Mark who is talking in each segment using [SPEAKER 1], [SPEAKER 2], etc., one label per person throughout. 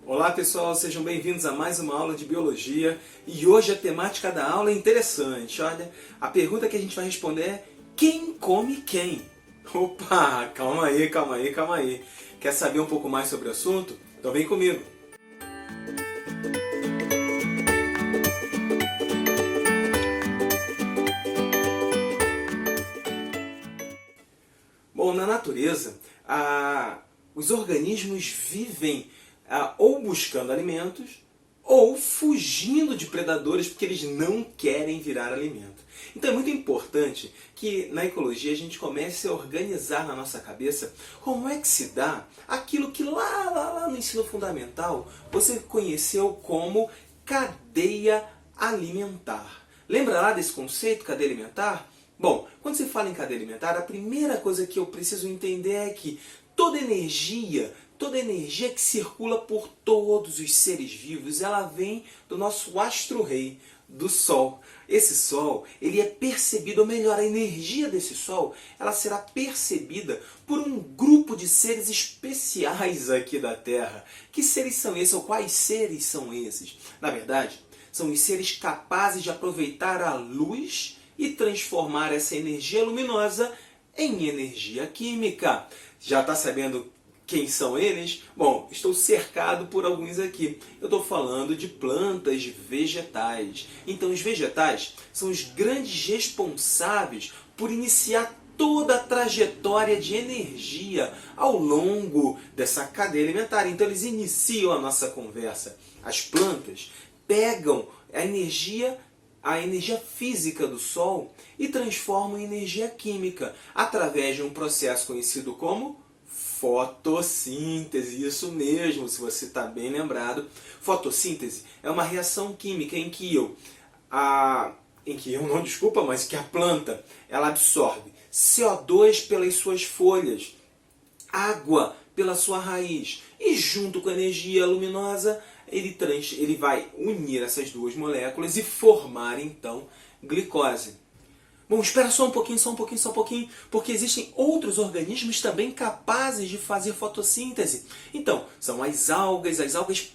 [SPEAKER 1] Olá pessoal, sejam bem-vindos a mais uma aula de Biologia e hoje a temática da aula é interessante. Olha, a pergunta que a gente vai responder é: quem come quem? Opa, calma aí, calma aí, calma aí. Quer saber um pouco mais sobre o assunto? Então vem comigo. Bom, na natureza, os organismos vivem ou buscando alimentos ou fugindo de predadores porque eles não querem virar alimento. Então é muito importante que na ecologia a gente comece a organizar na nossa cabeça como é que se dá aquilo que lá no ensino fundamental você conheceu como cadeia alimentar. Lembra lá desse conceito, cadeia alimentar? Bom, quando se fala em cadeia alimentar, a primeira coisa que eu preciso entender é que toda energia que circula por todos os seres vivos, ela vem do nosso astro-rei, do Sol. Esse Sol, ele é percebido, ou melhor, a energia desse Sol, ela será percebida por um grupo de seres especiais aqui da Terra. Que seres são esses, ou quais seres são esses? Na verdade, são os seres capazes de aproveitar a luz e transformar essa energia luminosa em energia química. Já está sabendo quem são eles? Bom, estou cercado por alguns aqui. Eu estou falando de plantas vegetais. Então, os vegetais são os grandes responsáveis por iniciar toda a trajetória de energia ao longo dessa cadeia alimentar. Então, eles iniciam a nossa conversa. As plantas pegam a energia física do Sol e transformam em energia química através de um processo conhecido como fotossíntese. Isso mesmo, se você está bem lembrado. Fotossíntese é uma reação química em que que a planta ela absorve CO2 pelas suas folhas, água pela sua raiz e junto com a energia luminosa ele vai unir essas duas moléculas e formar então glicose. Bom, espera só um pouquinho, porque existem outros organismos também capazes de fazer fotossíntese. Então, são as algas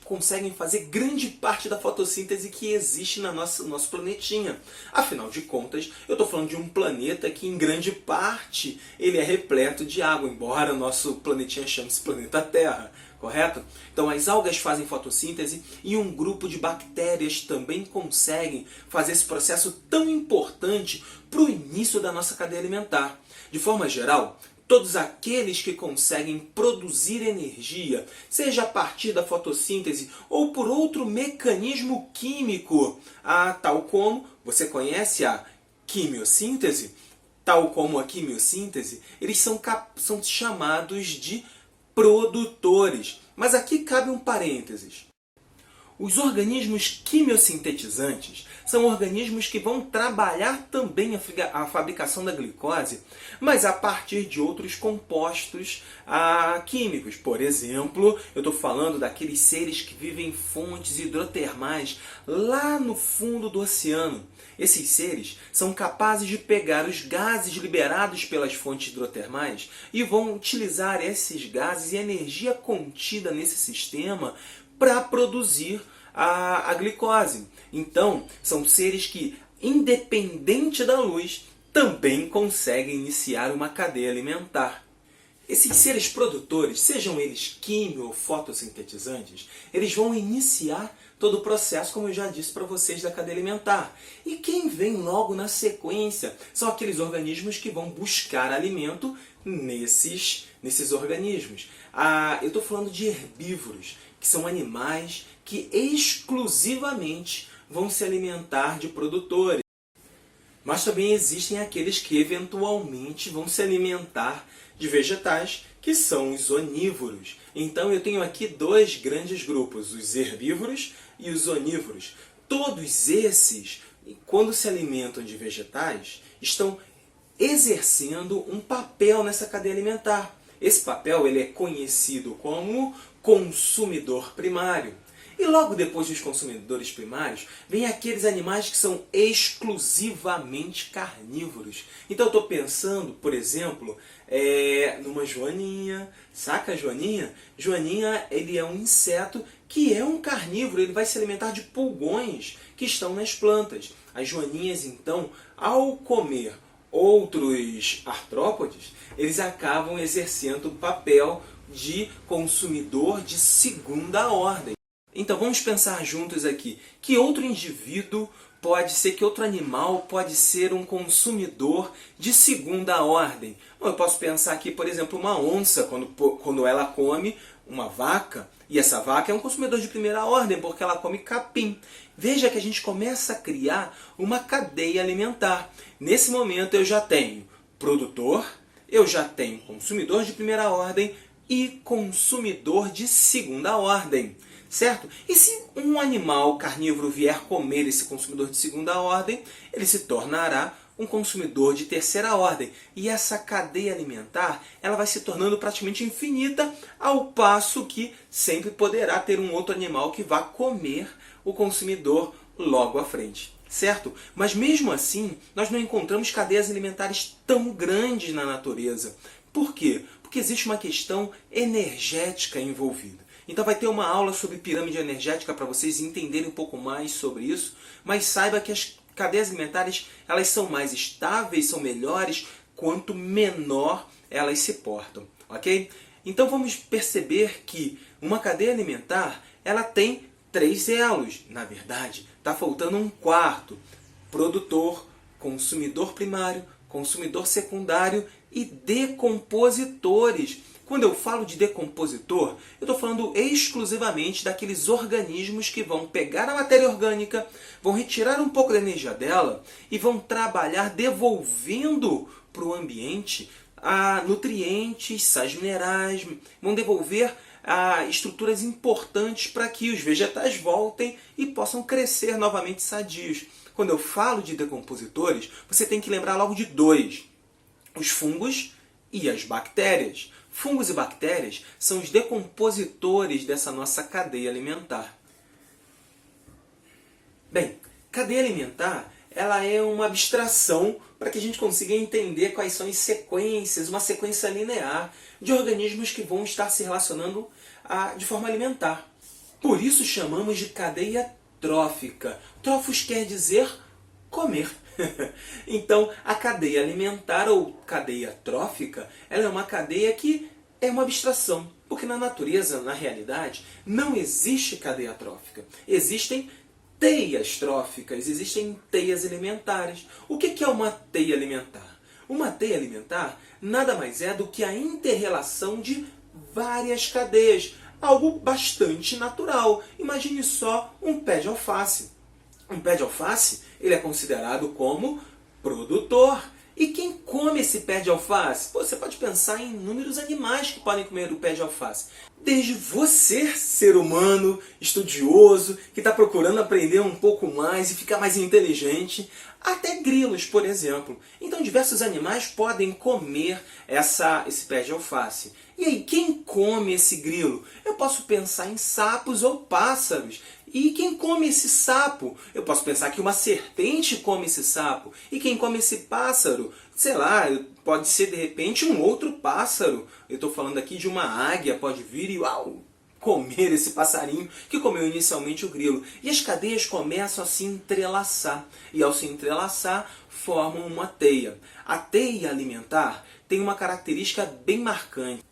[SPEAKER 1] conseguem fazer grande parte da fotossíntese que existe no nosso planetinha. Afinal de contas, eu estou falando de um planeta que em grande parte ele é repleto de água, embora o nosso planetinha chame-se planeta Terra. Correto? Então as algas fazem fotossíntese e um grupo de bactérias também conseguem fazer esse processo tão importante para o início da nossa cadeia alimentar. De forma geral, todos aqueles que conseguem produzir energia, seja a partir da fotossíntese ou por outro mecanismo químico, tal como você conhece a quimiossíntese, eles são chamados de produtores. Mas aqui cabe um parênteses. Os organismos quimiosintetizantes são organismos que vão trabalhar também a fabricação da glicose, mas a partir de outros compostos químicos. Por exemplo, eu estou falando daqueles seres que vivem em fontes hidrotermais lá no fundo do oceano. Esses seres são capazes de pegar os gases liberados pelas fontes hidrotermais e vão utilizar esses gases e a energia contida nesse sistema para produzir a glicose. Então, são seres que, independente da luz, também conseguem iniciar uma cadeia alimentar. Esses seres produtores, sejam eles químio ou fotossintetizantes, eles vão iniciar todo o processo, como eu já disse para vocês, da cadeia alimentar. E quem vem logo na sequência são aqueles organismos que vão buscar alimento nesses organismos. Eu estou falando de herbívoros, que são animais que exclusivamente vão se alimentar de produtores. Mas também existem aqueles que eventualmente vão se alimentar de vegetais, que são os onívoros. Então eu tenho aqui dois grandes grupos, os herbívoros e os onívoros. Todos esses, quando se alimentam de vegetais, estão exercendo um papel nessa cadeia alimentar. Esse papel ele é conhecido como consumidor primário. E logo depois dos consumidores primários, vem aqueles animais que são exclusivamente carnívoros. Então eu estou pensando, por exemplo, numa joaninha. Saca a joaninha? Joaninha, ele é um inseto que é um carnívoro, ele vai se alimentar de pulgões que estão nas plantas. As joaninhas, então, ao comer outros artrópodes, eles acabam exercendo o papel de consumidor de segunda ordem. Então vamos pensar juntos aqui, que outro indivíduo pode ser, que outro animal pode ser um consumidor de segunda ordem? Bom, eu posso pensar aqui, por exemplo, uma onça, quando ela come uma vaca, e essa vaca é um consumidor de primeira ordem, porque ela come capim. Veja que a gente começa a criar uma cadeia alimentar. Nesse momento eu já tenho produtor, eu já tenho consumidor de primeira ordem e consumidor de segunda ordem. Certo? E se um animal carnívoro vier comer esse consumidor de segunda ordem, ele se tornará um consumidor de terceira ordem. E essa cadeia alimentar, ela vai se tornando praticamente infinita, ao passo que sempre poderá ter um outro animal que vá comer o consumidor logo à frente. Certo? Mas mesmo assim, nós não encontramos cadeias alimentares tão grandes na natureza. Por quê? Porque existe uma questão energética envolvida. Então vai ter uma aula sobre pirâmide energética para vocês entenderem um pouco mais sobre isso, mas saiba que as cadeias alimentares, elas são mais estáveis, são melhores, quanto menor elas se portam, ok? Então vamos perceber que uma cadeia alimentar, ela tem 3 elos. Na verdade, está faltando um quarto: produtor, consumidor primário, consumidor secundário e decompositores. Quando eu falo de decompositor, eu estou falando exclusivamente daqueles organismos que vão pegar a matéria orgânica, vão retirar um pouco da energia dela e vão trabalhar devolvendo para o ambiente nutrientes, sais minerais, vão devolver estruturas importantes para que os vegetais voltem e possam crescer novamente sadios. Quando eu falo de decompositores, você tem que lembrar logo de 2: os fungos e as bactérias. Fungos e bactérias são os decompositores dessa nossa cadeia alimentar. Bem, cadeia alimentar, ela é uma abstração para que a gente consiga entender quais são as sequências, uma sequência linear de organismos que vão estar se relacionando de forma alimentar. Por isso chamamos de cadeia trófica. Trófos quer dizer comer. Então, a cadeia alimentar ou cadeia trófica, ela é uma cadeia que é uma abstração, porque na natureza, na realidade, não existe cadeia trófica. Existem teias tróficas, existem teias alimentares. O que é uma teia alimentar? Uma teia alimentar nada mais é do que a inter-relação de várias cadeias, algo bastante natural. Imagine só um pé de alface. Um pé de alface, ele é considerado como produtor. E quem come esse pé de alface? Você pode pensar em inúmeros animais que podem comer o pé de alface. Desde você, ser humano, estudioso, que está procurando aprender um pouco mais e ficar mais inteligente, até grilos, por exemplo. Então diversos animais podem comer esse pé de alface. E aí, quem come esse grilo? Eu posso pensar em sapos ou pássaros. E quem come esse sapo? Eu posso pensar que uma serpente come esse sapo. E quem come esse pássaro? Sei lá, pode ser de repente um outro pássaro. Eu estou falando aqui de uma águia, pode vir e comer esse passarinho que comeu inicialmente o grilo. E as cadeias começam a se entrelaçar. E ao se entrelaçar, formam uma teia. A teia alimentar tem uma característica bem marcante.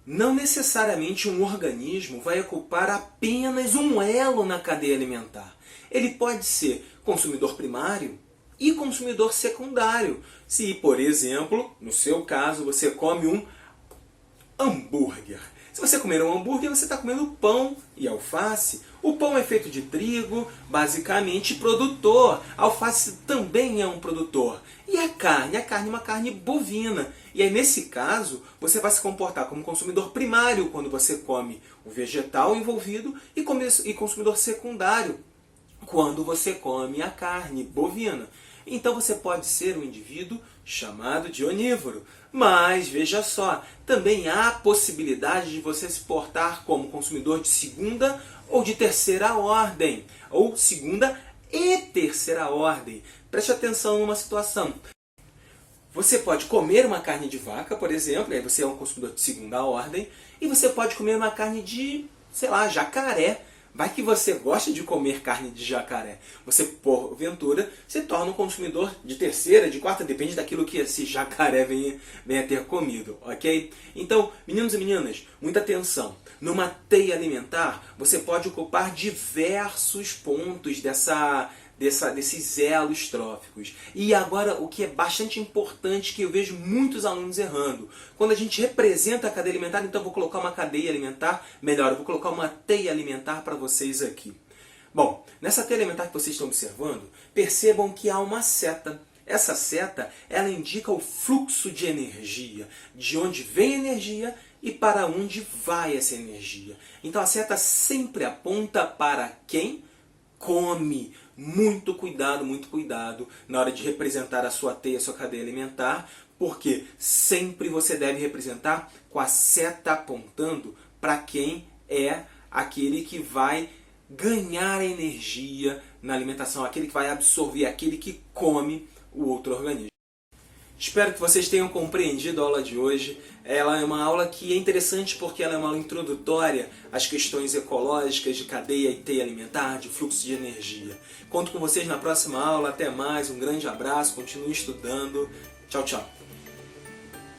[SPEAKER 1] Não necessariamente um organismo vai ocupar apenas um elo na cadeia alimentar. Ele pode ser consumidor primário e consumidor secundário. Se, por exemplo, no seu caso, você come um hambúrguer. Se você comer um hambúrguer, você está comendo pão e alface. O pão é feito de trigo, basicamente produtor. A alface também é um produtor. E a carne? A carne é uma carne bovina. E aí, nesse caso, você vai se comportar como consumidor primário quando você come o vegetal envolvido e consumidor secundário quando você come a carne bovina. Então você pode ser um indivíduo chamado de onívoro. Mas, veja só, também há a possibilidade de você se portar como consumidor de segunda ou de terceira ordem, ou segunda e terceira ordem. Preste atenção numa situação. Você pode comer uma carne de vaca, por exemplo, aí você é um consumidor de segunda ordem, e você pode comer uma carne de, sei lá, jacaré. Vai que você gosta de comer carne de jacaré. Você, porventura, se torna um consumidor de terceira, de quarta, depende daquilo que esse jacaré venha ter comido, ok? Então, meninos e meninas, muita atenção. Numa teia alimentar, você pode ocupar diversos pontos desses elos tróficos. E agora, o que é bastante importante, que eu vejo muitos alunos errando. Quando a gente representa a cadeia alimentar, então eu vou colocar uma cadeia alimentar, melhor, eu vou colocar uma teia alimentar para vocês aqui. Bom, nessa teia alimentar que vocês estão observando, percebam que há uma seta. Essa seta, ela indica o fluxo de energia, de onde vem a energia e para onde vai essa energia. Então a seta sempre aponta para quem come. Muito cuidado na hora de representar a sua teia, a sua cadeia alimentar, porque sempre você deve representar com a seta apontando para quem é aquele que vai ganhar energia na alimentação, aquele que vai absorver, aquele que come o outro organismo. Espero que vocês tenham compreendido a aula de hoje. Ela é uma aula que é interessante porque ela é uma aula introdutória às questões ecológicas de cadeia e teia alimentar, de fluxo de energia. Conto com vocês na próxima aula. Até mais, um grande abraço, continue estudando. Tchau, tchau.